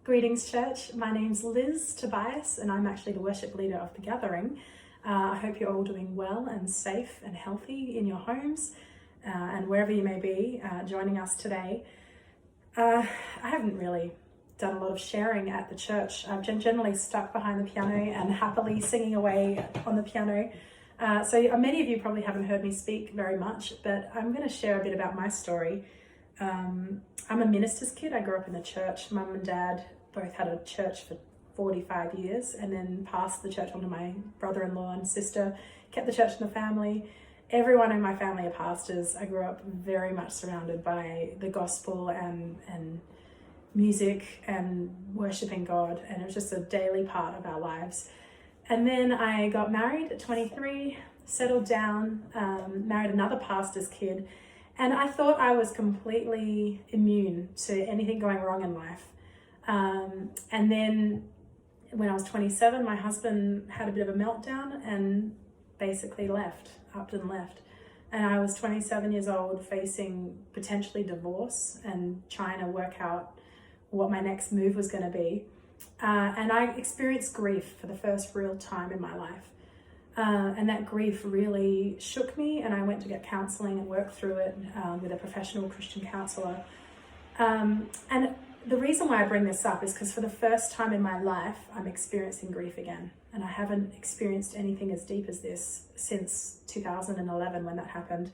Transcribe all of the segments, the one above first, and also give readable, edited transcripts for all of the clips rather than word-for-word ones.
Greetings, church. My name's Liz Tobias, and I'm actually the worship leader of the gathering. I hope you're all doing well and safe and healthy in your homes and wherever you may be joining us today. I haven't really done a lot of sharing at the church. I've generally stuck behind the piano and happily singing away on the piano. So many of you probably haven't heard me speak very much, but I'm going to share a bit about my story. I'm a minister's kid. I grew up in the church. Mum and dad both had a church for 45 years and then passed the church on to my brother-in-law and sister, kept the church in the family. Everyone in my family are pastors. I grew up very much surrounded by the gospel and music and worshiping God, and it was just a daily part of our lives. And then I got married at 23, settled down, married another pastor's kid, and I thought I was completely immune to anything going wrong in life. And then when I was 27, my husband had a bit of a meltdown and basically upped and left. And I was 27 years old, facing potentially divorce and trying to work out what my next move was going to be. And I experienced grief for the first real time in my life. And that grief really shook me, and I went to get counseling and work through it with a professional Christian counselor. And the reason why I bring this up is because for the first time in my life, I'm experiencing grief again. And I haven't experienced anything as deep as this since 2011 when that happened.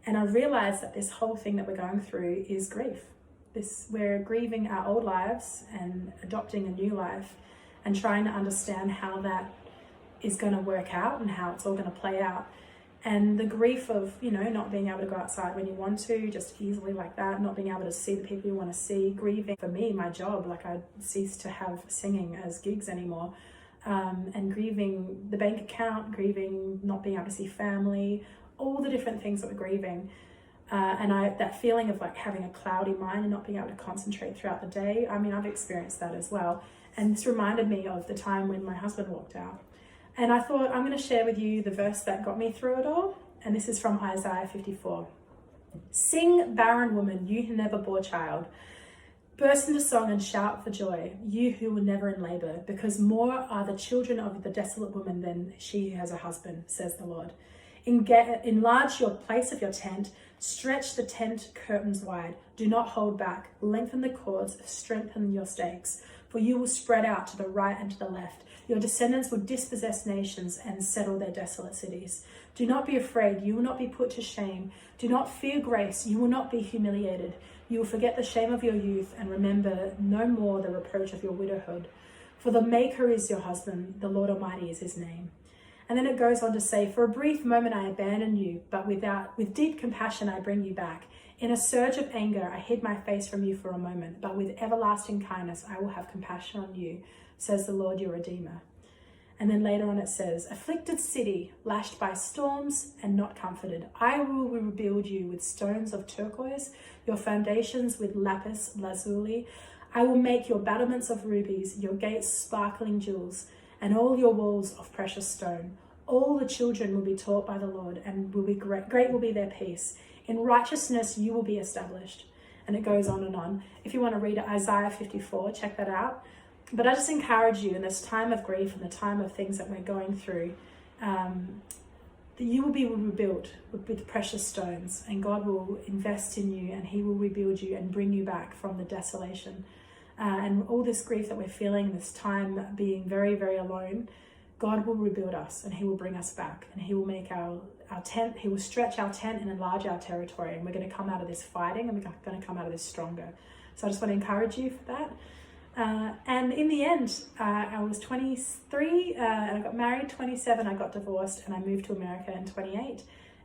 And I realized that this whole thing that we're going through is grief. We're grieving our old lives and adopting a new life and trying to understand how that is going to work out and how it's all going to play out. And the grief of, not being able to go outside when you want to, just easily like that, not being able to see the people you want to see, grieving for me, my job, like I ceased to have singing as gigs anymore, and grieving the bank account, grieving not being able to see family, all the different things that we're grieving. And that feeling of like having a cloudy mind and not being able to concentrate throughout the day. I mean, I've experienced that as well. And this reminded me of the time when my husband walked out. And I thought I'm going to share with you the verse that got me through it all. And this is from Isaiah 54. Sing, barren woman, you who never bore child. Burst into song and shout for joy, you who were never in labor, because more are the children of the desolate woman than she who has a husband, says the Lord. Enlarge your place of your tent, stretch the tent curtains wide. Do not hold back, lengthen the cords, strengthen your stakes, for you will spread out to the right and to the left. Your descendants will dispossess nations and settle their desolate cities. Do not be afraid, you will not be put to shame. Do not fear grace, you will not be humiliated. You will forget the shame of your youth and remember no more the reproach of your widowhood. For the Maker is your husband, the Lord Almighty is his name. And then it goes on to say, for a brief moment I abandoned you, but with deep compassion I bring you back. In a surge of anger I hid my face from you for a moment, but with everlasting kindness I will have compassion on you, says the Lord your Redeemer. And then later on it says, afflicted city, lashed by storms and not comforted, I will rebuild you with stones of turquoise, your foundations with lapis lazuli. I will make your battlements of rubies, your gates sparkling jewels, and all your walls of precious stone. All the children will be taught by the Lord, and will be great will be their peace. In righteousness you will be established. And it goes on and on. If you want to read Isaiah 54, check that out. But I just encourage you in this time of grief and the time of things that we're going through, that you will be rebuilt with precious stones, and God will invest in you and he will rebuild you and bring you back from the desolation. And all this grief that we're feeling, this time being very, very alone, God will rebuild us and he will bring us back, and he will make our tent, he will stretch our tent and enlarge our territory, and we're going to come out of this fighting and we're going to come out of this stronger. So I just want to encourage you for that. And in the end, I was 23 and I got married. 27, I got divorced, and I moved to America in 28.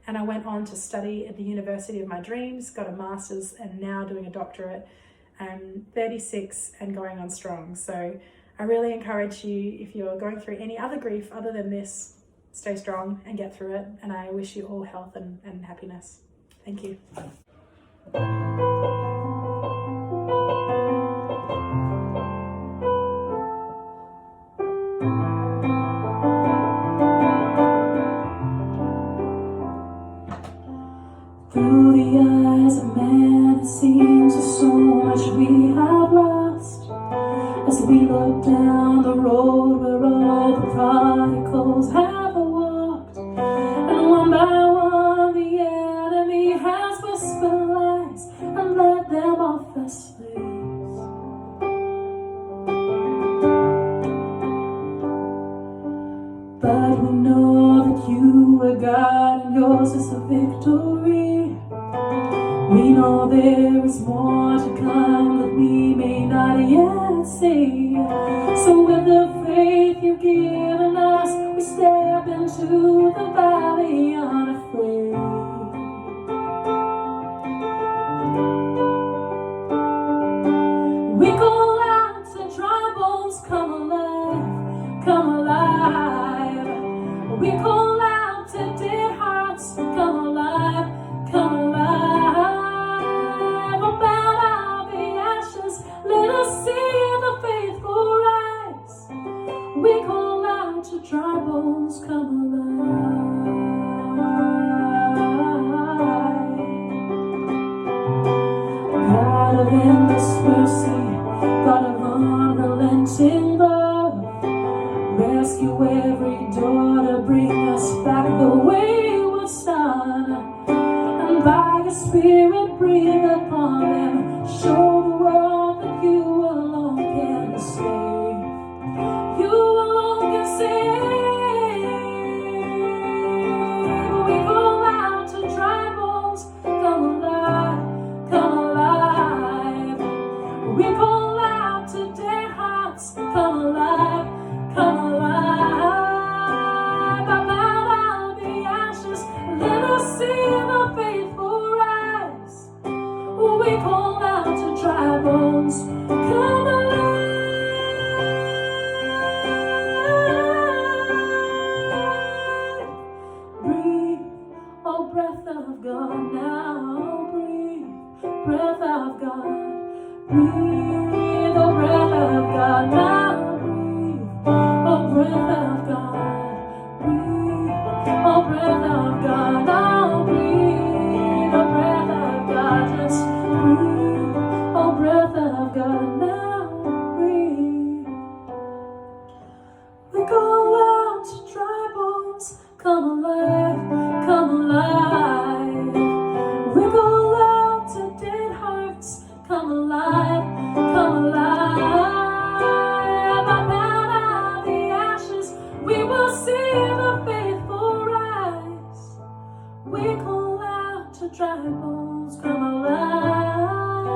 And I went on to study at the university of my dreams, got a master's, and now doing a doctorate. I'm 36 and going on strong. So I really encourage you, if you're going through any other grief other than this, stay strong and get through it. And I wish you all health and happiness. Thank you. Through the eyes of man, it seems there's so much we have lost, we look down the road where all the prodigals have walked, and one by one the enemy has whispered lies and led them off their slaves. But we know that you are God and yours is the victory. We know there is more to come that we may not yet see. So with the faith you've given us, we step into the valley unafraid. We call out to dry bones, come alive, come alive. We call out to dead hearts, come alive, come alive. Let us see the faithful rise. We call out to dry bones, come alive. God of endless mercy, God of unrelenting love, rescue every daughter, bring us back the wayward son, and by your Spirit breathe upon them, show the world that you alone can save. You alone can save. We call out to dry bones, come alive, come alive. We call out to dead hearts, come alive, come alive. Up out of the ashes, let us see the faithful rise. We call out to dry bones, come alive. Breathe, oh breath of God, now breathe, breath of God. Breathe, oh breath of God, now breathe, oh breath of God. Breathe, oh breath of God, now breathe, oh breath of God. Just breathe, oh breath of God, now breathe. We call out to dry bones, come alive, come alive. We call out to dead hearts, come alive, come alive. Up out of the ashes, we will see the faithful rise. We call out to dry bones, come alive.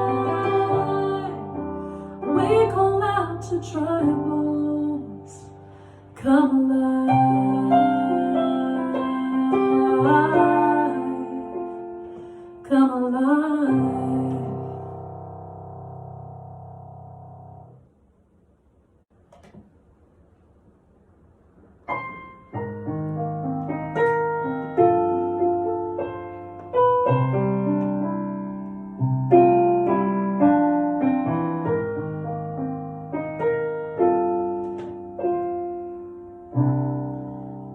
We call out to dry bones, come alive, come alive.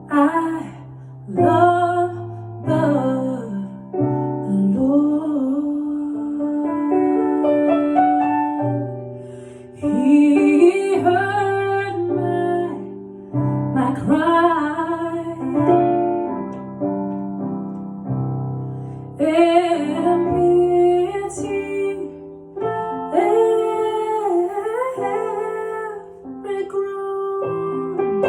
I love the Lord. He heard my cry, and pity every groan.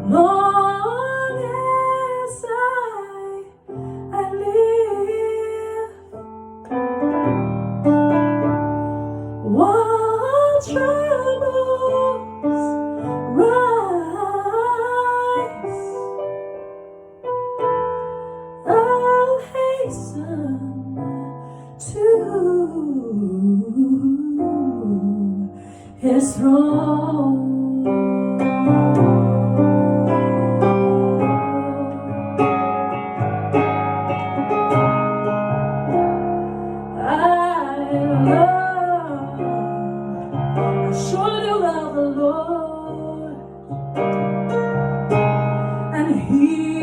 Long as I live, while troubles rise, I'll hasten to His throne. I surely do love the Lord, and He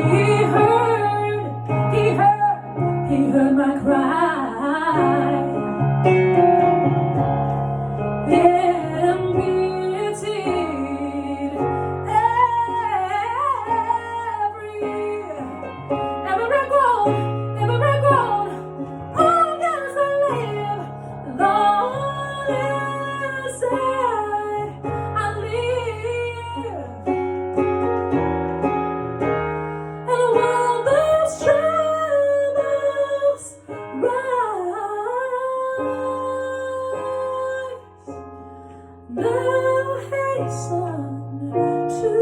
heard my cry, Now hasten to,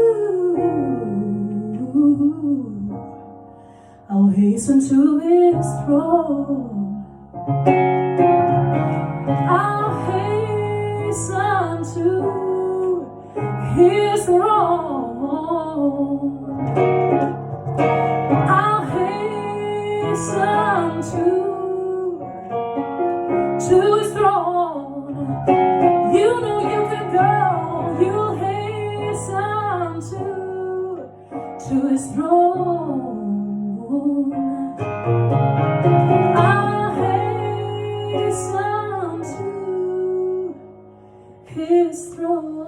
I'll hasten to his throne. I'll hasten to his throne. I'll hasten to his throne. You know you can go. You'll hasten to his throne. I'll hasten to his throne.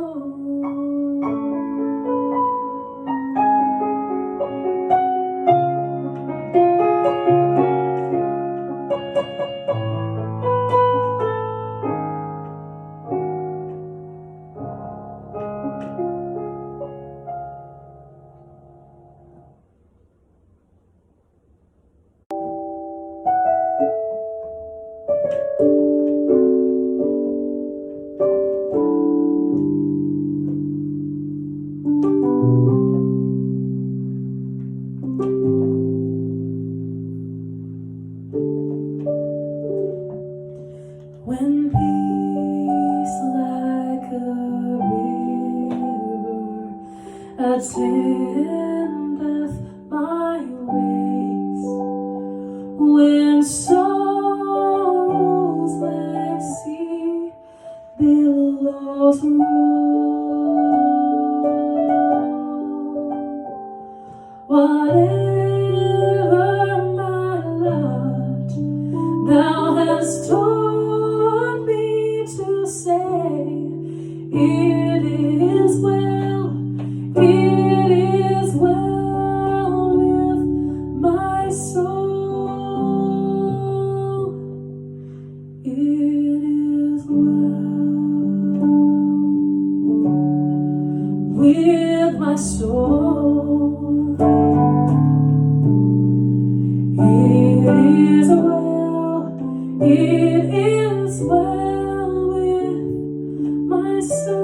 When peace like a river attendeth my ways, when sorrows like sea billows roll, whatever my lot, thou hast taught me to say, it is well with my soul. It is well with my soul. It is well with my soul.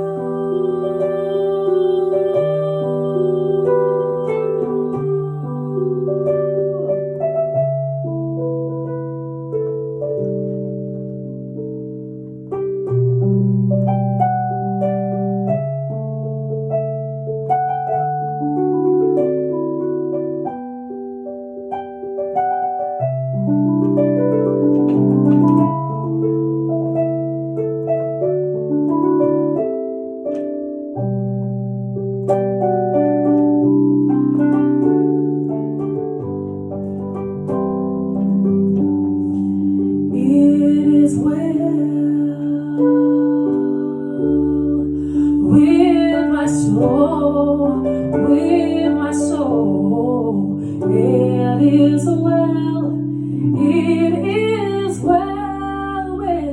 With my soul, it is well with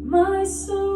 my soul.